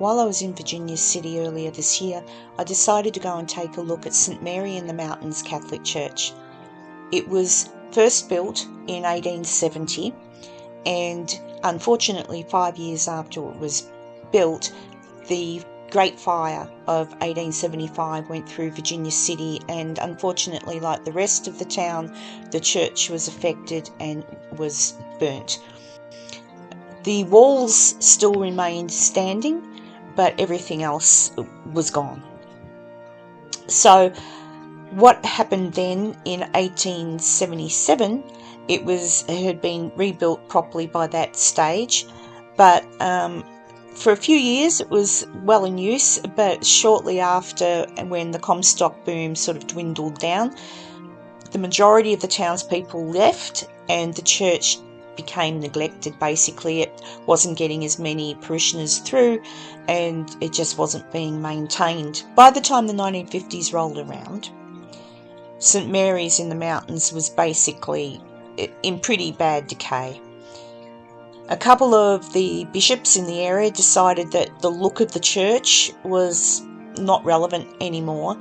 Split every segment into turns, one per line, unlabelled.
while I was in Virginia City earlier this year, I decided to go and take a look at St Mary in the Mountains Catholic Church. It was first built in 1870, and unfortunately 5 years after it was built, the Great Fire of 1875 went through Virginia City, and unfortunately, like the rest of the town, the church was affected and was burnt. The walls still remained standing, but everything else was gone. So what happened then in 1877, it had been rebuilt properly by that stage, but for a few years it was well in use, but shortly after, when the Comstock boom sort of dwindled down, the majority of the townspeople left and the church became neglected. Basically, it wasn't getting as many parishioners through, and it just wasn't being maintained. By the time the 1950s rolled around, St Mary's in the Mountains was basically in pretty bad decay. A couple of the bishops in the area decided that the look of the church was not relevant anymore.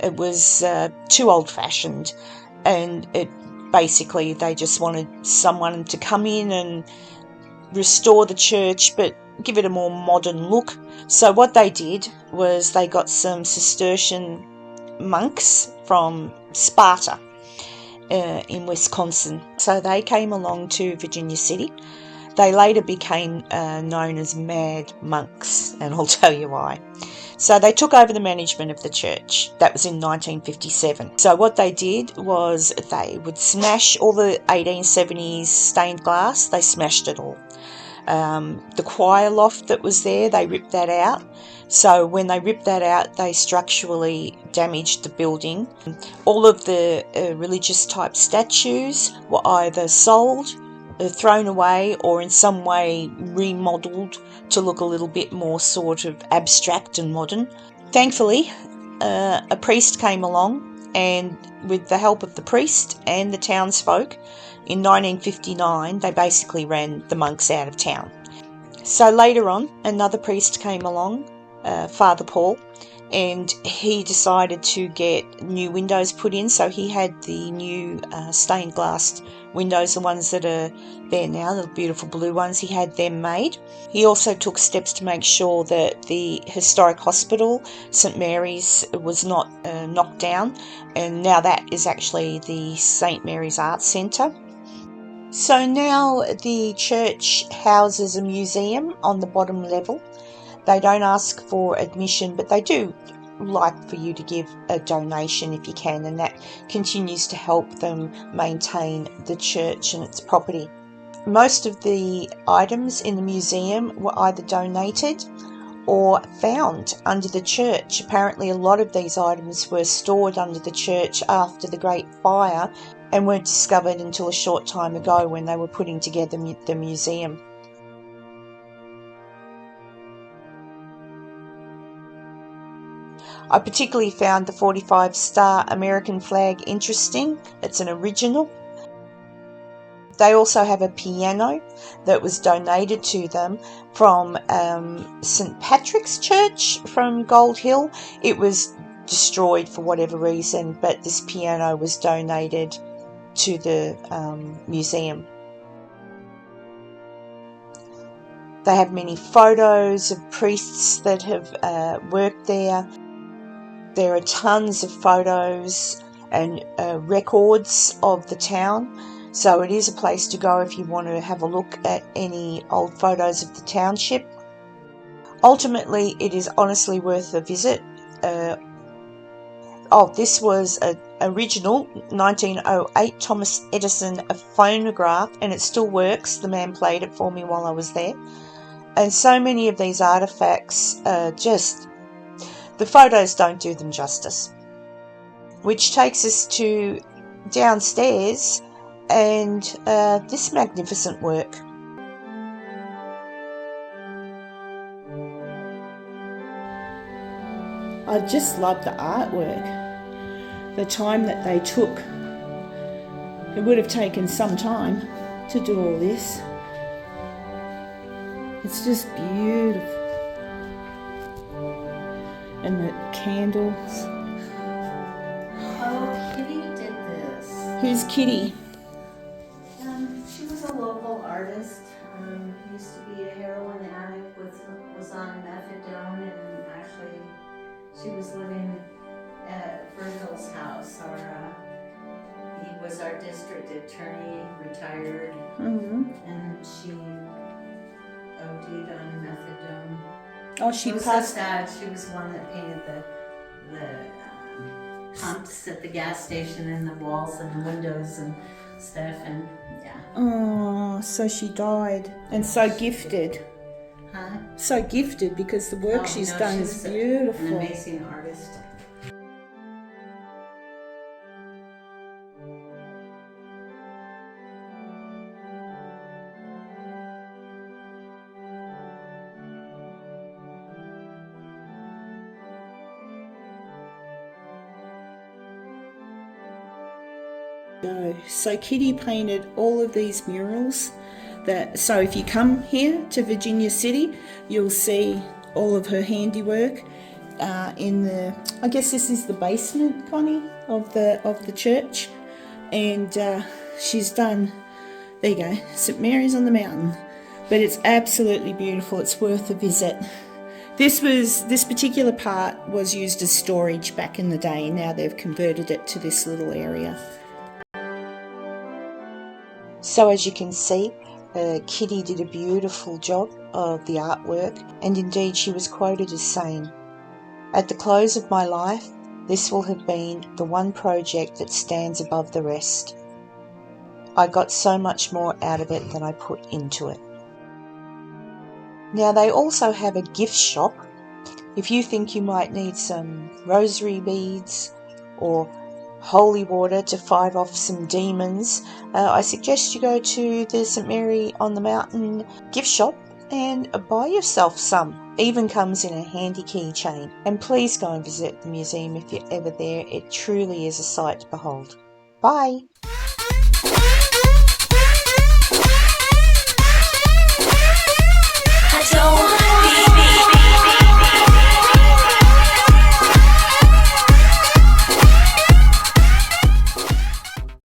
It was too old-fashioned, and basically they just wanted someone to come in and restore the church but give it a more modern look. So what they did was they got some Cistercian monks from Sparta in Wisconsin. So they came along to Virginia City. They later became known as Mad Monks, and I'll tell you why. So they took over the management of the church. That was in 1957. So what they did was they would smash all the 1870s stained glass. They smashed it all. The choir loft that was there, they ripped that out. So when they ripped that out, they structurally damaged the building. All of the religious type statues were either sold, thrown away, or in some way remodelled to look a little bit more sort of abstract and modern. Thankfully, a priest came along, and with the help of the priest and the townsfolk, in 1959 they basically ran the monks out of town. So later on, another priest came along, Father Paul, and he decided to get new windows put in. So he had the new stained glass windows, the ones that are there now, the beautiful blue ones, he had them made. He also took steps to make sure that the historic hospital, St Mary's, was not knocked down, and now that is actually the St Mary's Arts Centre. So now the church houses a museum on the bottom level. They don't ask for admission, but they do like for you to give a donation if you can, and that continues to help them maintain the church and its property. Most of the items in the museum were either donated or found under the church. Apparently a lot of these items were stored under the church after the Great Fire and weren't discovered until a short time ago when they were putting together the museum. I particularly found the 45-star American flag interesting. It's an original. They also have a piano that was donated to them from St Patrick's Church from Gold Hill. It was destroyed for whatever reason, but this piano was donated to the museum. They have many photos of priests that have worked there. There are tons of photos and records of the town, so it is a place to go if you want to have a look at any old photos of the township. Ultimately, it is honestly worth a visit. This was an original 1908 Thomas Edison phonograph, and it still works. The man played it for me while I was there. And so many of these artefacts are just... the photos don't do them justice. Which takes us to downstairs and this magnificent work. I just love the artwork, the time that they took. It would have taken some time to do all this. It's just beautiful. and the candles.
Oh, Kitty did this.
Who's Kitty?
She was a local artist. Used to be a heroin addict, was on methadone, and actually she was living at Virgil's house. He was our district attorney, retired, and she OD'd on methadone.
Oh, she
It was
passed.
so sad. She was one that painted the pumps at the gas station and the walls and the windows and stuff, and yeah.
Oh, so she died, and so gifted.
Huh?
So gifted because the work she's done is beautiful.
An amazing artist.
So Kitty painted all of these murals. So if you come here to Virginia City, you'll see all of her handiwork in the. I guess this is the basement, Connie, of the church, and she's done. There you go, St Mary's on the Mountain, but it's absolutely beautiful. It's worth a visit. This particular part was used as storage back in the day. Now they've converted it to this little area. So as you can see, Kitty did a beautiful job of the artwork, and indeed she was quoted as saying, "At the close of my life, this will have been the one project that stands above the rest. I got so much more out of it than I put into it." Now they also have a gift shop. If you think you might need some rosary beads or holy water to fight off some demons, I suggest you go to the St Mary on the Mountain gift shop and buy yourself some. Even comes in a handy keychain. And please go and visit the museum if you're ever there. It truly is a sight to behold. Bye.